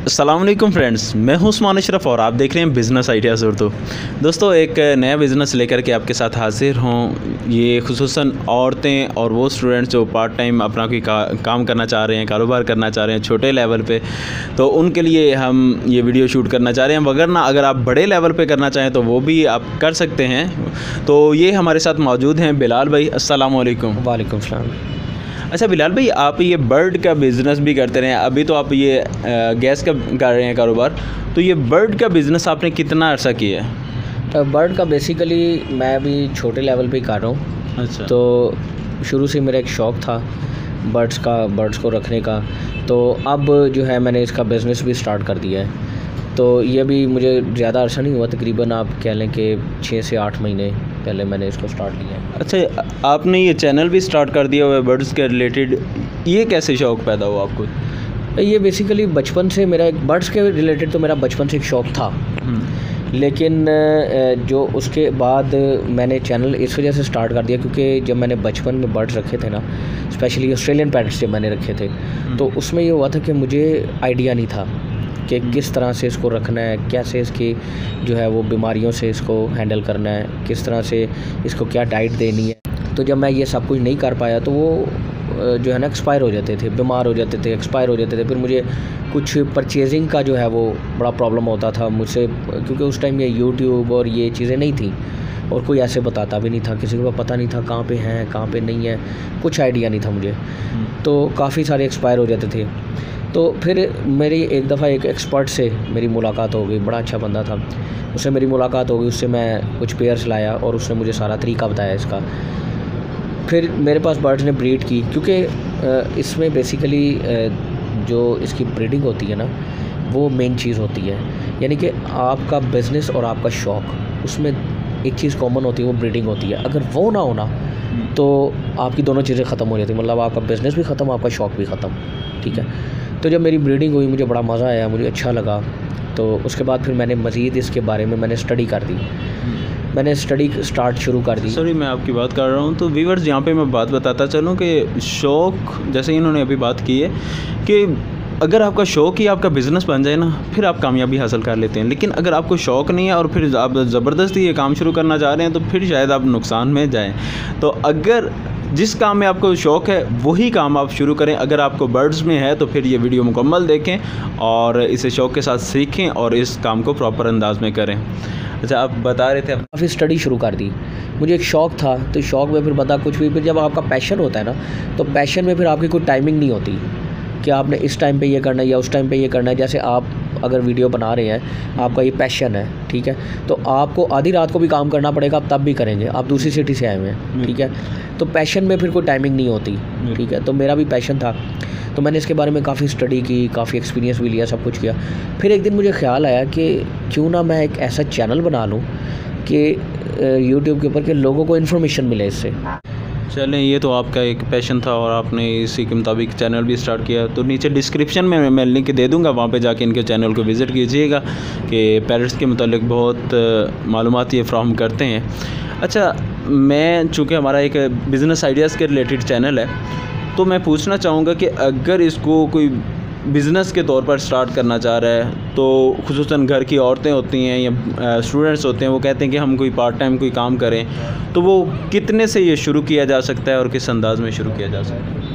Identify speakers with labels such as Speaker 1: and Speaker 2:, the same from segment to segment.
Speaker 1: अस्सलाम वालेकुम फ्रेंड्स, मैं हूं उस्मान अशरफ और आप देख रहे हैं बिज़नेस आइडियाज़ उर्दू। दोस्तों, एक नया बिज़नेस लेकर के आपके साथ हाज़िर हूं। ये खुसूसन औरतें और वो स्टूडेंट्स जो पार्ट टाइम अपना कोई काम करना चाह रहे हैं, कारोबार करना चाह रहे हैं छोटे लेवल पे, तो उनके लिए हम ये वीडियो शूट करना चाह रहे हैं। वगरना अगर आप बड़े लेवल पे करना चाहें तो वो भी आप कर सकते हैं। तो ये हमारे साथ मौजूद हैं बिलाल भाई। अस्सलाम वालेकुम।
Speaker 2: वालेकुम सलाम।
Speaker 1: अच्छा बिलाल भाई, आप ये बर्ड का बिज़नेस भी करते रहे हैं, अभी तो आप ये गैस का कर रहे हैं कारोबार, तो ये बर्ड का बिज़नेस आपने कितना अर्सा किया है?
Speaker 2: बर्ड का बेसिकली मैं अभी छोटे लेवल पे ही कर रहा हूँ।
Speaker 1: अच्छा।
Speaker 2: तो शुरू से मेरा एक शौक़ था बर्ड्स को रखने का, तो अब जो है मैंने इसका बिज़नेस भी स्टार्ट कर दिया है। तो ये भी मुझे ज़्यादा अर्सा नहीं हुआ, तकरीबन आप कह लें कि 6 से 8 महीने पहले मैंने इसको स्टार्ट किया है।
Speaker 1: अच्छा, आपने ये चैनल भी स्टार्ट कर दिया हुआ है बर्ड्स के रिलेटेड, ये कैसे शौक़ पैदा हुआ आपको?
Speaker 2: ये बेसिकली बचपन से मेरा एक बर्ड्स के रिलेटेड तो मेरा बचपन से एक शौक़ था, लेकिन जो उसके बाद मैंने चैनल इस वजह से स्टार्ट कर दिया क्योंकि जब मैंने बचपन में बर्ड्स रखे थे ना, स्पेशली ऑस्ट्रेलियन पैरट्स जब मैंने रखे थे, तो उसमें ये हुआ था कि मुझे आइडिया नहीं था कि किस तरह से इसको रखना है, कैसे इसकी जो है वो बीमारियों से इसको हैंडल करना है, किस तरह से इसको क्या डाइट देनी है। तो जब मैं ये सब कुछ नहीं कर पाया तो वो जो है ना एक्सपायर हो जाते थे, बीमार हो जाते थे, एक्सपायर हो जाते थे। फिर मुझे कुछ परचेजिंग का जो है वो बड़ा प्रॉब्लम होता था मुझसे, क्योंकि उस टाइम ये यूट्यूब और ये चीज़ें नहीं थी और कोई ऐसे बताता भी नहीं था, किसी को पता नहीं था कहाँ पे हैं कहाँ पे नहीं है, कुछ आइडिया नहीं था मुझे। तो काफ़ी सारे एक्सपायर हो जाते थे। तो फिर मेरी एक दफ़ा एक एक्सपर्ट से मेरी मुलाकात हो गई, बड़ा अच्छा बंदा था, उससे मेरी मुलाकात हो गई, उससे मैं कुछ पेयर्स लाया और उसने मुझे सारा तरीका बताया इसका। फिर मेरे पास बर्ड्स ने ब्रीड की, क्योंकि इसमें बेसिकली जो इसकी ब्रीडिंग होती है ना, वो मेन चीज़ होती है। यानी कि आपका बिज़नेस और आपका शौक़, उसमें एक चीज़ कॉमन होती है, वो ब्रीडिंग होती है। अगर वो ना होना तो आपकी दोनों चीज़ें ख़त्म हो जाती, मतलब आपका बिज़नेस भी ख़त्म, आपका शौक़ भी ख़त्म। ठीक है। तो जब मेरी ब्रीडिंग हुई मुझे बड़ा मज़ा आया, मुझे अच्छा लगा। तो उसके बाद फिर मैंने मज़ीद इसके बारे में मैंने स्टडी कर दी, मैंने स्टडी स्टार्ट शुरू कर दी।
Speaker 1: सॉरी, मैं आपकी बात कर रहा हूँ। तो व्यूअर्स, यहाँ पे मैं बात बताता चलूँ कि शौक़, जैसे इन्होंने अभी बात की है कि अगर आपका शौक़ ही आपका बिज़नेस बन जाए ना, फिर आप कामयाबी हासिल कर लेते हैं। लेकिन अगर आपको शौक़ नहीं है और फिर आप ज़बरदस्ती ये काम शुरू करना चाह रहे हैं तो फिर शायद आप नुकसान में जाएँ। तो अगर जिस काम में आपको शौक़ है वही काम आप शुरू करें। अगर आपको बर्ड्स में है तो फिर ये वीडियो मुकम्मल देखें और इसे शौक़ के साथ सीखें और इस काम को प्रॉपर अंदाज में करें। अच्छा, आप बता रहे थे
Speaker 2: काफ़ी स्टडी शुरू कर दी। मुझे एक शौक़ था, तो शौक़ में फिर बता कुछ भी, फिर जब आपका पैशन होता है ना, तो पैशन में फिर आपकी कोई टाइमिंग नहीं होती कि आपने इस टाइम पे ये करना है या उस टाइम पे ये करना है। जैसे आप अगर वीडियो बना रहे हैं, आपका ये पैशन है, ठीक है, तो आपको आधी रात को भी काम करना पड़ेगा, आप तब भी करेंगे, आप दूसरी सिटी से आए हुए हैं, ठीक है। तो पैशन में फिर कोई टाइमिंग नहीं होती, ठीक है। तो मेरा भी पैशन था, तो मैंने इसके बारे में काफ़ी स्टडी की, काफ़ी एक्सपीरियंस भी लिया, सब कुछ किया। फिर एक दिन मुझे ख्याल आया कि क्यों ना मैं एक ऐसा चैनल बना लूँ कि यूट्यूब के ऊपर कि लोगों को इन्फॉर्मेशन मिले इससे।
Speaker 1: चलें, ये तो आपका एक पैशन था और आपने इसी के मुताबिक चैनल भी स्टार्ट किया। तो नीचे डिस्क्रिप्शन में मैं लिंक दे दूंगा, वहाँ पे जाके इनके चैनल को विज़िट कीजिएगा कि पैरट्स के मुतालिक बहुत मालूमात ये फ्राहम करते हैं। अच्छा, मैं चूँकि हमारा एक बिज़नेस आइडियाज़ के रिलेटेड चैनल है, तो मैं पूछना चाहूँगा कि अगर इसको कोई बिज़नेस के तौर पर स्टार्ट करना चाह रहा है, तो खुसूसन घर की औरतें होती हैं या स्टूडेंट्स होते हैं, वो कहते हैं कि हम कोई पार्ट टाइम कोई काम करें, तो वो कितने से ये शुरू किया जा सकता है और किस अंदाज़ में शुरू किया जा सकता है?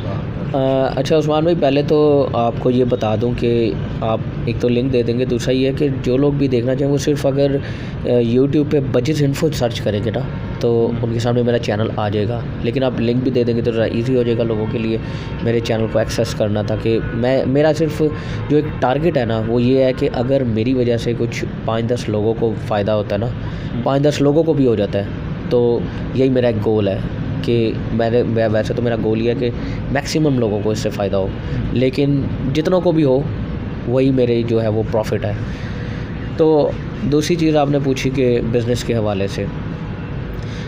Speaker 2: अच्छा उस्मान भाई, पहले तो आपको ये बता दूं कि आप एक तो लिंक दे देंगे, दूसरा ये है कि जो लोग भी देखना चाहें वो सिर्फ अगर यूट्यूब पे बजिस इन्फो सर्च करेंगे ना, तो उनके सामने मेरा चैनल आ जाएगा। लेकिन आप लिंक भी दे देंगे तो ज़रा ईजी हो जाएगा लोगों के लिए मेरे चैनल को एक्सेस करना, ताकि मेरा सिर्फ जो एक टारगेट है ना, वो ये है कि अगर मेरी वजह से कुछ 5-10 लोगों को फ़ायदा होता है ना, 5-10 लोगों को भी हो जाता है, तो यही मेरा एक गोल है कि वैसे तो मेरा गोल ये है कि मैक्सिमम लोगों को इससे फ़ायदा हो, लेकिन जितनों को भी हो वही मेरे जो है वो प्रॉफिट है। तो दूसरी चीज़ आपने पूछी कि बिज़नेस के हवाले से,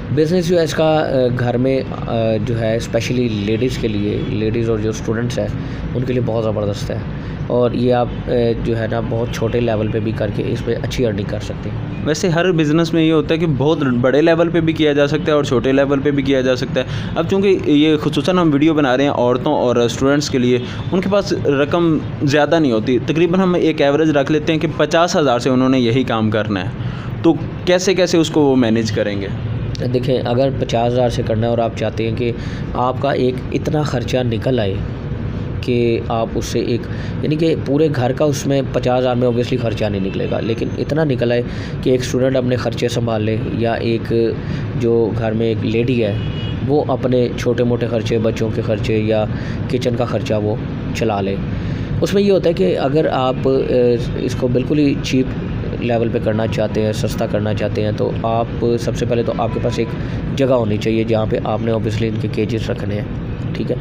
Speaker 2: बिज़नेस जो है इसका घर में जो है स्पेशली लेडीज़ के लिए, लेडीज़ और जो स्टूडेंट्स हैं उनके लिए बहुत ज़बरदस्त है, और ये आप जो है ना बहुत छोटे लेवल पे भी करके इस पर अच्छी अर्निंग कर सकते हैं।
Speaker 1: वैसे हर बिज़नेस में ये होता है कि बहुत बड़े लेवल पे भी किया जा सकता है और छोटे लेवल पे भी किया जा सकता है। अब चूँकि ये खुसूसन हम वीडियो बना रहे हैं औरतों और स्टूडेंट्स के लिए, उनके पास रकम ज़्यादा नहीं होती, तकरीबन हम एक एवरेज रख लेते हैं कि 50,000 से उन्होंने यही काम करना है, तो कैसे कैसे उसको वो मैनेज करेंगे?
Speaker 2: देखें, अगर 50,000 से करना है और आप चाहते हैं कि आपका एक इतना ख़र्चा निकल आए कि आप उससे एक, यानी कि पूरे घर का उसमें 50,000 में ऑब्वियसली ख़र्चा नहीं निकलेगा, लेकिन इतना निकल आए कि एक स्टूडेंट अपने ख़र्चे संभाल ले, या एक जो घर में एक लेडी है वो अपने छोटे मोटे ख़र्चे, बच्चों के ख़र्चे या किचन का ख़र्चा वो चला ले। उसमें ये होता है कि अगर आप इसको बिल्कुल ही चीप लेवल पे करना चाहते हैं, सस्ता करना चाहते हैं, तो आप सबसे पहले तो आपके पास एक जगह होनी चाहिए जहाँ पे आपने ऑब्वियसली इनके केजेस रखने हैं। ठीक है,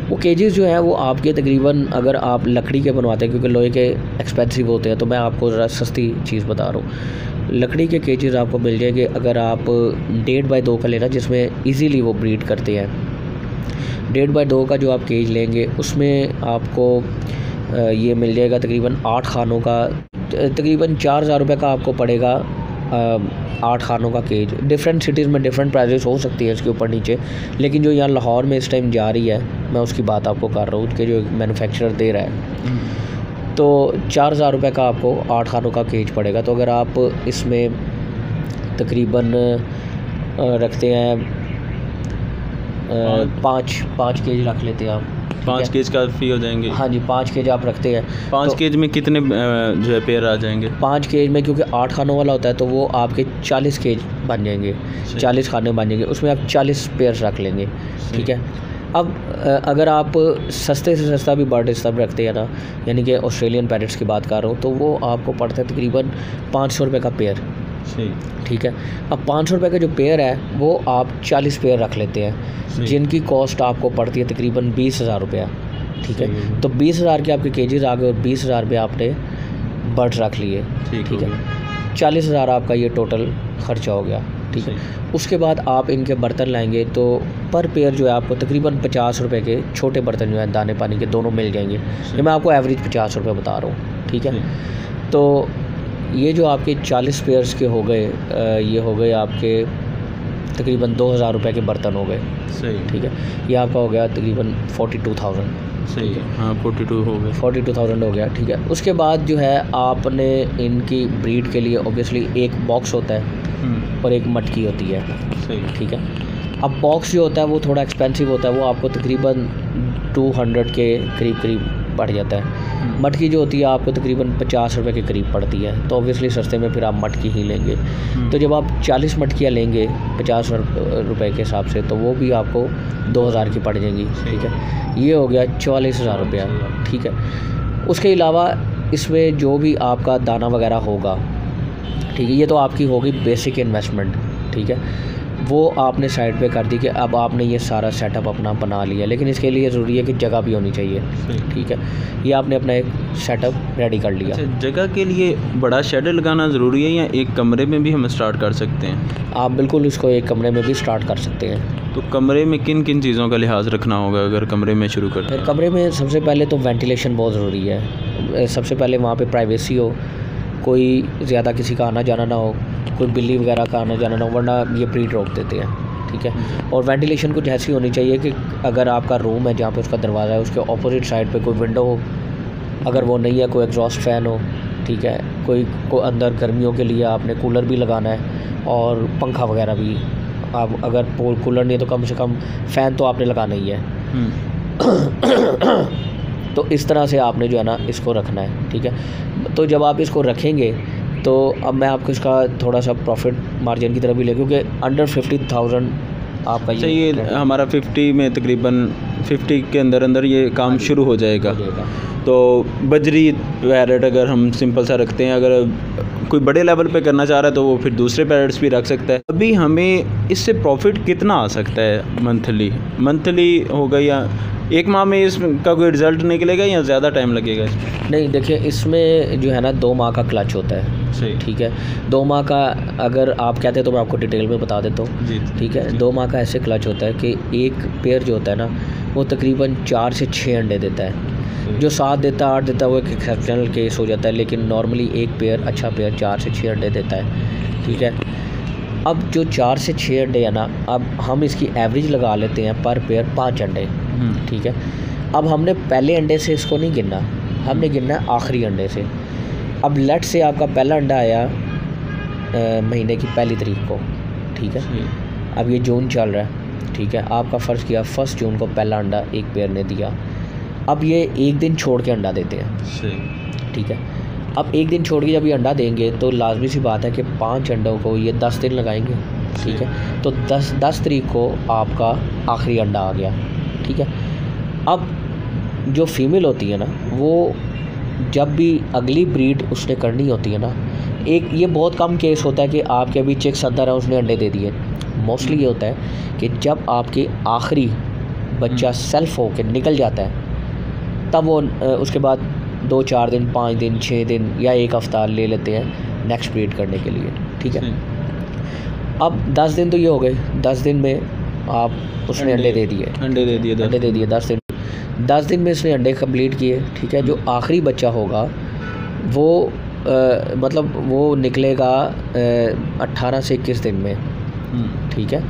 Speaker 2: वो केजेस जो हैं वो आपके तकरीबन, अगर आप लकड़ी के बनवाते हैं, क्योंकि लोहे के एक्सपेंसिव होते हैं, तो मैं आपको ज़रा सस्ती चीज़ बता रहा हूँ। लकड़ी के केजेस आपको मिल जाएंगे अगर आप 1.5 बाई 2 का लेना, जिसमें ईज़िली वो ब्रीड करते हैं। 1.5 बाई 2 का जो आप केज लेंगे उसमें आपको ये मिल जाएगा तकरीबन 8 खानों का, तकरीबन 4,000 रुपये का आपको पड़ेगा 8 खानों का केज। डिफरेंट सिटीज़ में डिफरेंट प्राइजेस हो सकती है इसके ऊपर नीचे, लेकिन जो यहाँ लाहौर में इस टाइम जा रही है, मैं उसकी बात आपको कर रहा हूँ कि जो मैन्युफैक्चरर दे रहा है, तो 4,000 रुपये का आपको 8 खानों का केज पड़ेगा। तो अगर आप इसमें तकरीबन रखते हैं 5 केज रख लेते हैं आप,
Speaker 1: 5 केज काफ़ी हो जाएंगे?
Speaker 2: हाँ जी, 5 केज आप रखते हैं।
Speaker 1: 5 केज में कितने जो है पेयर आ जाएंगे?
Speaker 2: 5 केज में क्योंकि 8 खानों वाला होता है तो वो आपके 40 केज बन जाएंगे, 40 खाने बन जाएंगे, उसमें आप 40 पेयर रख लेंगे। ठीक है, अब अगर आप सस्ते से सस्ता भी बर्ड सब रखते हैं ना, यानी कि ऑस्ट्रेलियन पैरेट्स की बात कर रहा हूँ, तो वो आपको पड़ता है तकरीबन 500 रुपये का पेयर। ठीक है, अब 500 रुपये का जो पेयर है वो आप 40 पेयर रख लेते हैं, जिनकी कॉस्ट आपको पड़ती है तकरीबन 20,000 रुपया। ठीक है, तो 20,000 के आपके केजेस आ गए और 20,000 रुपये आपने बर्ड्स रख लिए। ठीक है, 40,000 आपका ये टोटल ख़र्चा हो गया। ठीक है, उसके बाद आप इनके बर्तन लाएंगे तो पर पेयर जो है आपको तकरीबन 50 रुपये के छोटे बर्तन जो है दाने पानी के दोनों मिल जाएंगे। ये मैं आपको एवरेज 50 रुपये बता रहा हूँ। ठीक है, तो ये जो आपके 40 पेयर्स के हो गए, ये हो गए आपके तकरीबन 2,000 रुपये के बर्तन हो गए।
Speaker 1: सही।
Speaker 2: ठीक है, ये आपका हो गया तकरीबन 42,000।
Speaker 1: सही है, हाँ 42 हो गए,
Speaker 2: 42,000 हो गया। ठीक है, उसके बाद जो है आपने इनकी ब्रीड के लिए ऑब्वियसली एक बॉक्स होता है और एक मटकी होती है।
Speaker 1: सही।
Speaker 2: ठीक है, अब बॉक्स जो होता है वो थोड़ा एक्सपेंसिव होता है, वो आपको तकरीबन 200 के करीब पड़ जाता है। मटकी जो होती है आपको तकरीबन 50 रुपये के करीब पड़ती है, तो ऑब्वियसली सस्ते में फिर आप मटकी ही लेंगे। तो जब आप 40 मटकियाँ लेंगे 50 रुपये के हिसाब से, तो वो भी आपको 2,000 की पड़ जाएंगी। ठीक है, ये हो गया 44,000 रुपया। ठीक है, उसके अलावा इसमें जो भी आपका दाना वगैरह होगा, ठीक है, ये तो आपकी होगी बेसिक इन्वेस्टमेंट। ठीक है, वो आपने साइड पे कर दी कि अब आपने ये सारा सेटअप अपना बना लिया, लेकिन इसके लिए ज़रूरी है कि जगह भी होनी चाहिए। ठीक है, ये आपने अपना एक सेटअप रेडी कर लिया।
Speaker 1: अच्छा, जगह के लिए बड़ा शेड लगाना ज़रूरी है या एक कमरे में भी हम स्टार्ट कर सकते हैं?
Speaker 2: आप बिल्कुल इसको एक कमरे में भी स्टार्ट कर सकते हैं।
Speaker 1: तो कमरे में किन किन चीज़ों का लिहाज रखना होगा अगर कमरे में शुरू करते हैं?
Speaker 2: कमरे में सबसे पहले तो वेंटिलेशन बहुत ज़रूरी है। सबसे पहले वहाँ पे प्राइवेसी हो, कोई ज़्यादा किसी का आना जाना ना हो, कोई बिल्ली वगैरह का आना जाना ना हो, वरना ये ब्रीड रोक देते हैं। ठीक है, और वेंटिलेशन कुछ ऐसी होनी चाहिए कि अगर आपका रूम है जहाँ पे उसका दरवाज़ा है, उसके ऑपोजिट साइड पे कोई विंडो हो, अगर वो नहीं है कोई एग्जॉस्ट फ़ैन हो। ठीक है, कोई अंदर गर्मियों के लिए आपने कूलर भी लगाना है और पंखा वगैरह भी। आप अगर कूलर नहीं है तो कम से कम फ़ैन तो आपने लगाना ही है। तो इस तरह से आपने जो है ना इसको रखना है। ठीक है, तो जब आप इसको रखेंगे तो अब मैं आपको इसका थोड़ा सा प्रॉफिट मार्जिन की तरफ भी ले, क्योंकि अंडर 50,000 आपका
Speaker 1: ये हमारा 50 में तकरीबन 50 के अंदर ये काम शुरू हो जाएगा। तो बजरी पैरेट अगर हम सिंपल सा रखते हैं, अगर कोई बड़े लेवल पे करना चाह रहा है तो वो फिर दूसरे पैरेट्स भी रख सकता है। अभी हमें इससे प्रॉफिट कितना आ सकता है? मंथली होगा या एक माह में इसका कोई रिज़ल्ट निकलेगा या ज़्यादा टाइम लगेगा इसमें?
Speaker 2: नहीं, देखिए इसमें जो है ना 2 माह का क्लच होता है।
Speaker 1: सही।
Speaker 2: ठीक है, 2 माह का अगर आप कहते हैं तो मैं आपको डिटेल में बता देता हूँ।
Speaker 1: जी,
Speaker 2: ठीक है, 2 माह का ऐसे क्लच होता है कि एक पेयर जो होता है ना वो तकरीबन 4 से 6 अंडे देता है। जो 7 देता है 8 देता है वो एक एक्सेप्शनल केस हो जाता है, लेकिन नॉर्मली एक पेयर अच्छा पेयर 4 से 6 अंडे देता है। ठीक है, अब जो 4 से 6 अंडे है ना, अब हम इसकी एवरेज लगा लेते हैं पर पेयर 5 अंडे। ठीक है, अब हमने पहले अंडे से इसको नहीं गिनना, हमने गिनना है आखिरी अंडे से। अब लेट से आपका पहला अंडा आया महीने की पहली तारीख को। ठीक है, अब ये जून चल रहा है। ठीक है, आपका फ़र्ज़ किया 1 जून को पहला अंडा एक पेयर ने दिया। अब ये एक दिन छोड़ के अंडा देते हैं। ठीक है, अब एक दिन छोड़ के जब ये अंडा देंगे तो लाजमी सी बात है कि 5 अंडों को ये 10 दिन लगाएंगे। ठीक है, तो 10 तारीख को आपका आखिरी अंडा आ गया। ठीक है, अब जो फीमेल होती है ना वो जब भी अगली ब्रीड उसने करनी होती है ना, एक ये बहुत कम केस होता है कि आपके अभी चिक्स अंदर है उसने अंडे दे दिए। मोस्टली ये होता है कि जब आपके आखिरी बच्चा सेल्फ हो के निकल जाता है तब वो उसके बाद 2-4 दिन 5 दिन 6 दिन या 1 हफ़्ता ले लेते हैं नेक्स्ट ब्रीड करने के लिए। ठीक है, अब 10 दिन तो ये हो गए, 10 दिन में आप उसने अंडे दे दिए 10 दिन में उसने अंडे कंप्लीट किए। ठीक है, जो आखिरी बच्चा होगा वो मतलब वो निकलेगा 18 से 21 दिन में। ठीक है,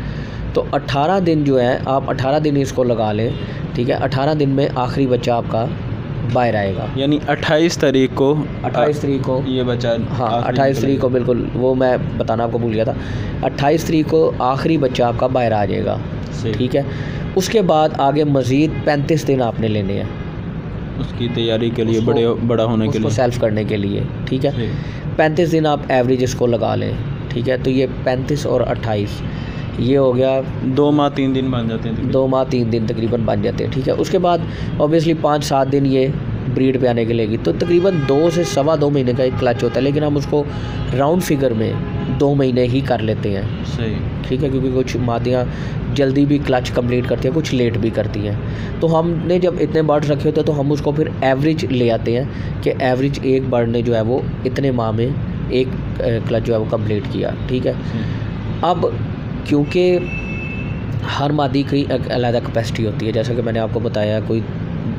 Speaker 2: तो 18 दिन जो है आप 18 दिन इसको लगा लें। ठीक है, 18 दिन में आखिरी बच्चा आपका बाहर आएगा,
Speaker 1: यानी 28 तारीख को ये बच्चा।
Speaker 2: हाँ, 28 तारीख को, बिल्कुल वो मैं बताना आपको भूल गया था। 28 तारीख को आखिरी बच्चा आपका बाहर आ जाएगा। ठीक है, उसके बाद आगे मज़ीद 35 दिन आपने लेने हैं
Speaker 1: उसकी तैयारी के लिए, बड़ा होने के लिए,
Speaker 2: सेल्फ करने के लिए। ठीक है, 35 दिन आप एवरेज इसको लगा लें। ठीक है, तो ये 35 और 28 ये हो गया
Speaker 1: 2 माह 3 दिन बन जाते हैं।
Speaker 2: 2 माह 3 दिन तकरीबन बन जाते हैं। ठीक है, उसके बाद ऑब्वियसली 5-7 दिन ये ब्रीड पे आने के लेगी, तो तकरीबन 2 से सवा 2 महीने का एक क्लच होता है, लेकिन हम उसको राउंड फिगर में 2 महीने ही कर लेते हैं।
Speaker 1: सही।
Speaker 2: ठीक है, क्योंकि कुछ मादियाँ जल्दी भी क्लच कंप्लीट करती हैं, कुछ लेट भी करती हैं। तो हमने जब इतने बर्ड्स रखे होते हैं तो हम उसको फिर एवरेज ले आते हैं कि एवरेज एक बर्ड ने जो है वो इतने माह में एक क्लच जो है वो कंप्लीट किया। ठीक है, अब क्योंकि हर मादी की एक अलग कैपेसिटी होती है, जैसा कि मैंने आपको बताया, कोई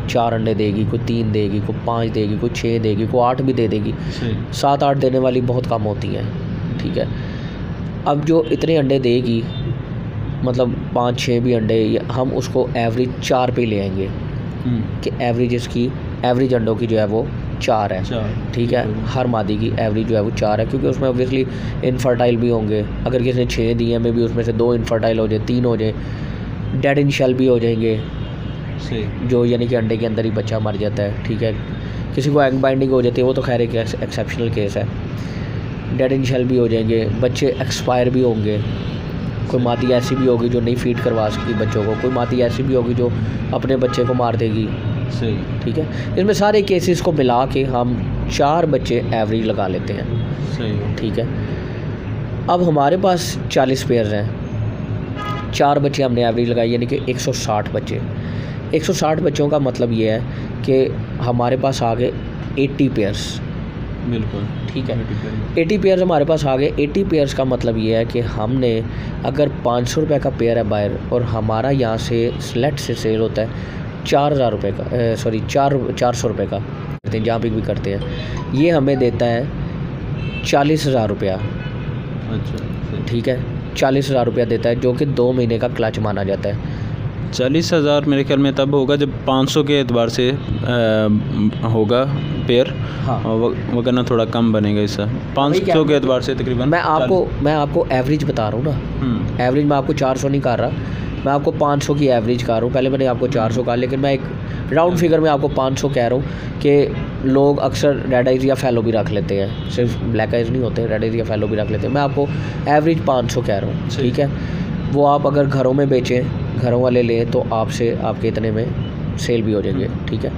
Speaker 2: 4 अंडे देगी, कोई 3 देगी, कोई 5 देगी, कोई 6 देगी, कोई 8 भी दे देगी। 7-8 देने वाली बहुत कम होती हैं। ठीक है, अब जो इतने अंडे देगी मतलब 5-6 भी अंडे, हम उसको एवरेज 4 पे ले आएंगे कि एवरेज इसकी एवरेज अंडों की जो है वो 4 है। ठीक है, हर मादी की एवरेज जो है वो 4 है, क्योंकि उसमें ऑब्वियसली इनफर्टाइल भी होंगे। अगर किसी ने 6 दिए में भी उसमें से 2 इनफर्टाइल हो जाए, 3 हो जाए, डेड इन शेल भी हो जाएंगे, जो यानी कि अंडे के अंदर ही बच्चा मर जाता है। ठीक है, किसी को एग बाइंडिंग हो जाती है, वो तो खैर एक एक्सेप्शनल केस है। डेड इन शेल भी हो जाएंगे, बच्चे एक्सपायर भी होंगे। कोई मादी ऐसी भी होगी जो नहीं फीड करवा सकती बच्चों को, कोई मादी ऐसी भी होगी जो अपने बच्चे को मार देगी।
Speaker 1: सही।
Speaker 2: ठीक है, इसमें सारे केसेस को मिला के हम 4 बच्चे एवरेज लगा लेते हैं।
Speaker 1: सही।
Speaker 2: ठीक है, अब हमारे पास 40 पेयर्स हैं, 4 बच्चे हमने एवरेज लगाई, यानी कि 160 बच्चे। 160 बच्चों का मतलब ये है कि हमारे पास आ गए 80 पेयर्स।
Speaker 1: बिल्कुल
Speaker 2: ठीक है, 80 पेयर्स हमारे पास आ गए। 80 पेयर्स का मतलब ये है कि हमने अगर 500 रुपये का पेयर है बाहर और हमारा यहाँ से स्लेट से सेल होता है 4,000 रुपये का, 400 रुपये का करते हैं, जहाँ पे भी करते हैं, ये हमें देता है 40,000 रुपया।
Speaker 1: अच्छा।
Speaker 2: ठीक है, 40,000 रुपया देता है, जो कि 2 महीने का क्लच माना जाता है।
Speaker 1: 40,000 मेरे ख्याल में तब होगा जब 500 के एतबार से होगा पेयर।
Speaker 2: हाँ,
Speaker 1: वगरना थोड़ा कम बनेगा इससे। 500 के एतबार से तकरीबन
Speaker 2: मैं आपको एवरेज बता रहा हूँ ना। एवरेज मैं आपको 400 नहीं कर रहा, मैं आपको 500 की एवरेज कर रहा हूँ। पहले मैंने आपको 400 कहा, लेकिन मैं एक राउंड फिगर में आपको 500 कह रहा हूँ कि लोग अक्सर रेड आइज या फैलो भी रख लेते हैं, सिर्फ ब्लैक आइज नहीं होते, रेड आइज या फैलो भी रख लेते हैं। मैं आपको एवरेज 500 कह रहा हूँ। ठीक है, वो आप अगर घरों में बेचें, घरों वाले लें, तो आपसे आपके इतने में सेल भी हो जाएंगे। ठीक है,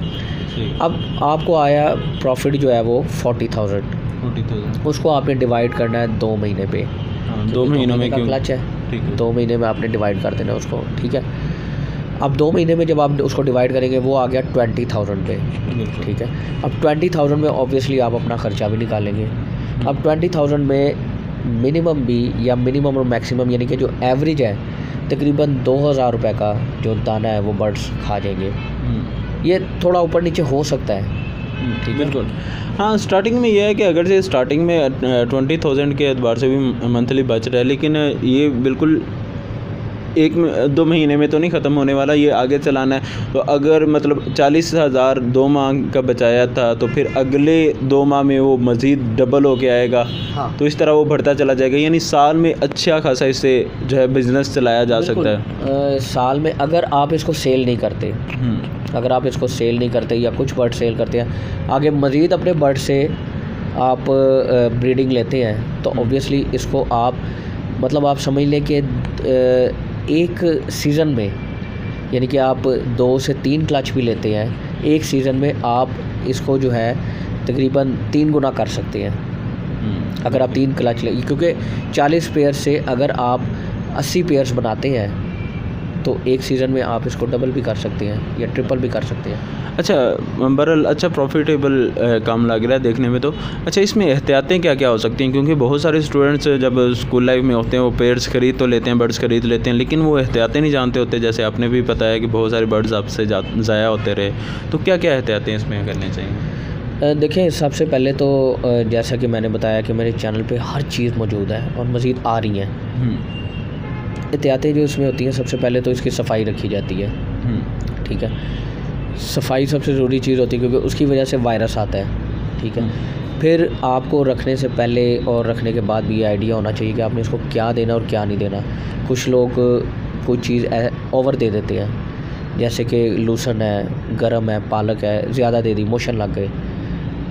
Speaker 2: अब आपको आया प्रॉफिट जो है वो 40,000। उसको आपने डिवाइड करना है 2 महीने पे।
Speaker 1: 2 महीनों में क्यों?
Speaker 2: क्लच है, 2 महीने में आपने डिवाइड कर देना उसको। ठीक है, अब 2 महीने में जब आप उसको डिवाइड करेंगे वो आ गया 20,000 पे। ठीक है, अब 20,000 में ऑब्वियसली आप अपना ख़र्चा भी निकालेंगे। अब 20,000 में मिनिमम भी या मिनिमम और मैक्सिमम यानी कि जो एवरेज है तकरीबन 2,000 रुपये का जो दाना है वो बर्ड्स खा जाएंगे। ये थोड़ा ऊपर नीचे हो सकता है, ठीक है।
Speaker 1: बिल्कुल हाँ, स्टार्टिंग में ये है कि अगर से स्टार्टिंग में 20,000 के एतबार से भी मंथली बच रहा है, लेकिन ये बिल्कुल 1-2 महीने में तो नहीं ख़त्म होने वाला, ये आगे चलाना है। तो अगर मतलब 40,000 2 माह का बचाया था तो फिर अगले 2 माह में वो मज़ीद डबल हो के आएगा।
Speaker 2: हाँ।
Speaker 1: तो इस तरह वो बढ़ता चला जाएगा, यानी साल में अच्छा खासा इससे जो है बिज़नेस चलाया जा सकता है।
Speaker 2: साल में अगर आप इसको सेल नहीं करते, अगर आप इसको सेल नहीं करते या कुछ बर्ड सेल करते हैं, आगे मज़ीद अपने बर्ड से आप ब्रीडिंग लेते हैं, तो ऑब्वियसली इसको आप मतलब आप समझ लें कि एक सीज़न में यानी कि आप 2 से 3 क्लच भी लेते हैं, एक सीज़न में आप इसको जो है तकरीबन 3 गुना कर सकते हैं अगर आप 3 क्लच ले, क्योंकि 40 पेयर से अगर आप 80 पेयर्स बनाते हैं तो एक सीज़न में आप इसको डबल भी कर सकते हैं या ट्रिपल भी कर सकते हैं।
Speaker 1: अच्छा बहरहाल अच्छा प्रॉफिटेबल काम लग रहा है देखने में। तो अच्छा, इसमें एहतियातें क्या क्या हो सकती हैं, क्योंकि बहुत सारे स्टूडेंट्स जब स्कूल लाइफ में होते हैं वो पेयर्स खरीद तो लेते हैं, बर्ड्स खरीद लेते हैं, लेकिन वो एहतियातें नहीं जानते होते। जैसे आपने भी बताया कि बहुत सारे बर्ड्स आपसे ज़ाया होते रहे, तो क्या क्या एहतियातें इसमें करनी चाहिए?
Speaker 2: देखें, सबसे पहले तो जैसा कि मैंने बताया कि मेरे चैनल पे हर चीज़ मौजूद है और मज़ीद आ रही हैं। एहतियातें जो इसमें होती हैं, सबसे पहले तो इसकी सफाई रखी जाती है, ठीक है। सफाई सबसे ज़रूरी चीज़ होती है क्योंकि उसकी वजह से वायरस आता है, ठीक है। फिर आपको रखने से पहले और रखने के बाद भी ये आइडिया होना चाहिए कि आपने इसको क्या देना और क्या नहीं देना। कुछ लोग कोई चीज़ ओवर दे देते हैं, जैसे कि लूसन है, गरम है, पालक है, ज़्यादा दे दी, मोशन लग गए।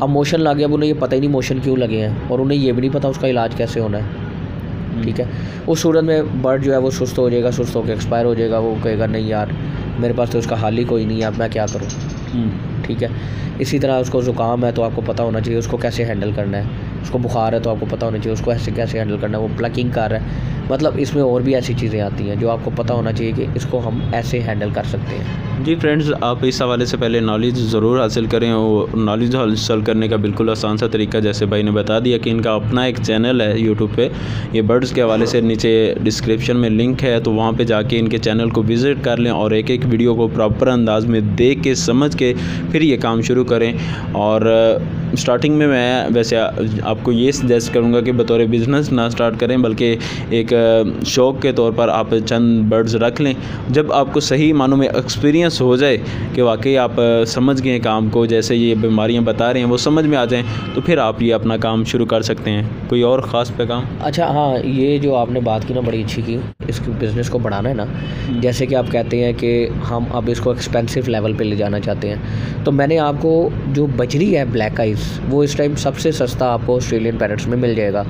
Speaker 2: अब मोशन लग गया, अब उन्हें ये पता ही नहीं मोशन क्यों लगे हैं और उन्हें ये भी नहीं पता उसका इलाज कैसे होना है, ठीक है। उस सूरत में बर्ड जो है वो सुस्त हो जाएगा, सुस्त होकर एक्सपायर हो जाएगा। वो कहेगा नहीं यार मेरे पास तो उसका हाल ही कोई नहीं है, अब मैं क्या करूँ, ठीक है। इसी तरह उसको ज़ुकाम है तो आपको पता होना चाहिए उसको कैसे हैंडल करना है। उसको बुखार है तो आपको पता होना चाहिए उसको ऐसे कैसे हैंडल करना है। वो प्लकिंग कर रहा है, मतलब इसमें और भी ऐसी चीज़ें आती हैं जो आपको पता होना चाहिए कि इसको हम ऐसे हैंडल कर सकते हैं।
Speaker 1: जी फ्रेंड्स, आप इस हवाले से पहले नॉलेज ज़रूर हासिल करें। और नॉलेज हासिल करने का बिल्कुल आसान सा तरीका, जैसे भाई ने बता दिया कि इनका अपना एक चैनल है यूट्यूब पे, ये बर्ड्स के हवाले से नीचे डिस्क्रिप्शन में लिंक है, तो वहाँ पे जाके इनके चैनल को विज़िट कर लें और एक एक वीडियो को प्रॉपर अंदाज में देख के समझ के फिर ये काम शुरू करें। और स्टार्टिंग में मैं वैसे आपको ये सजेस्ट करूँगा कि बतौर बिज़नेस ना स्टार्ट करें, बल्कि एक शौक़ के तौर पर आप चंद बर्ड्स रख लें। जब आपको सही मानों में एक्सपीरियंस हो जाए कि वाकई आप समझ गए काम को, जैसे ये बीमारियां बता रहे हैं वो समझ में आ जाएं, तो फिर आप ये अपना काम शुरू कर सकते हैं। कोई और ख़ास पैगाम?
Speaker 2: अच्छा हाँ, ये जो आपने बात की ना बड़ी अच्छी की, इसके बिज़नेस को बढ़ाना है ना, जैसे कि आप कहते हैं कि हम अब इसको एक्सपेंसिव लेवल पे ले जाना चाहते हैं, तो मैंने आपको जो बजरी है ब्लैक आइज़, वो इस टाइम सबसे सस्ता आपको ऑस्ट्रेलियन पैरट्स में मिल जाएगा।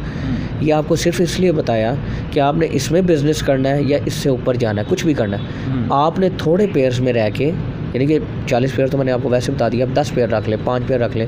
Speaker 2: ये आपको सिर्फ इसलिए बताया कि आपने इसमें बिज़नेस करना है या इससे ऊपर जाना है, कुछ भी करना है। आपने थोड़े पेयर्स में रह के, यानी कि 40 पेयर तो मैंने आपको वैसे बता दिया, अब 10 पेयर रख ले, 5 पेयर रख ले,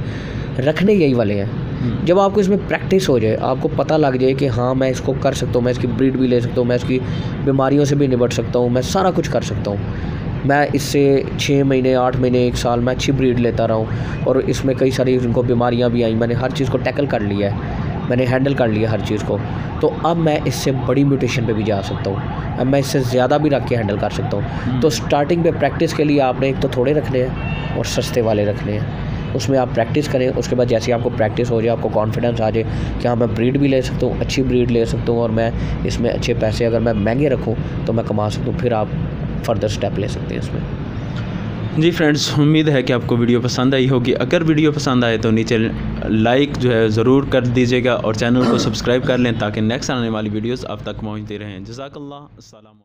Speaker 2: रखने यही वाले हैं। जब आपको इसमें प्रैक्टिस हो जाए, आपको पता लग जाए कि हाँ मैं इसको कर सकता हूँ, मैं इसकी ब्रीड भी ले सकता हूँ, मैं इसकी बीमारियों से भी निपट सकता हूँ, मैं सारा कुछ कर सकता हूँ, मैं इससे 6 महीने 8 महीने 1 साल मैं अच्छी ब्रीड लेता रहा हूँ और इसमें कई सारी उनको बीमारियाँ भी आई, मैंने हर चीज़ को टैकल कर लिया है, मैंने हैंडल कर लिया हर चीज़ को, तो अब मैं इससे बड़ी म्यूटेशन पे भी जा सकता हूँ, अब मैं इससे ज़्यादा भी रख के हैंडल कर सकता हूँ। तो स्टार्टिंग पे प्रैक्टिस के लिए आपने एक तो थोड़े रखने हैं और सस्ते वाले रखने हैं, उसमें आप प्रैक्टिस करें। उसके बाद जैसे आपको प्रैक्टिस हो जाए, आपको कॉन्फिडेंस आ जाए कि हाँ मैं ब्रीड भी ले सकता हूँ, अच्छी ब्रीड ले सकता हूँ और मैं इसमें अच्छे पैसे अगर मैं महंगे रखूँ तो मैं कमा सकता हूँ, फिर आप फर्दर स्टेप ले सकते हैं इसमें।
Speaker 1: जी फ्रेंड्स, उम्मीद है कि आपको वीडियो पसंद आई होगी। अगर वीडियो पसंद आए तो नीचे लाइक जो है ज़रूर कर दीजिएगा और चैनल को सब्सक्राइब कर लें ताकि नेक्स्ट आने वाली वीडियोस आप तक पहुंचती रहें। जज़ाकल्लाह, अस्सलाम।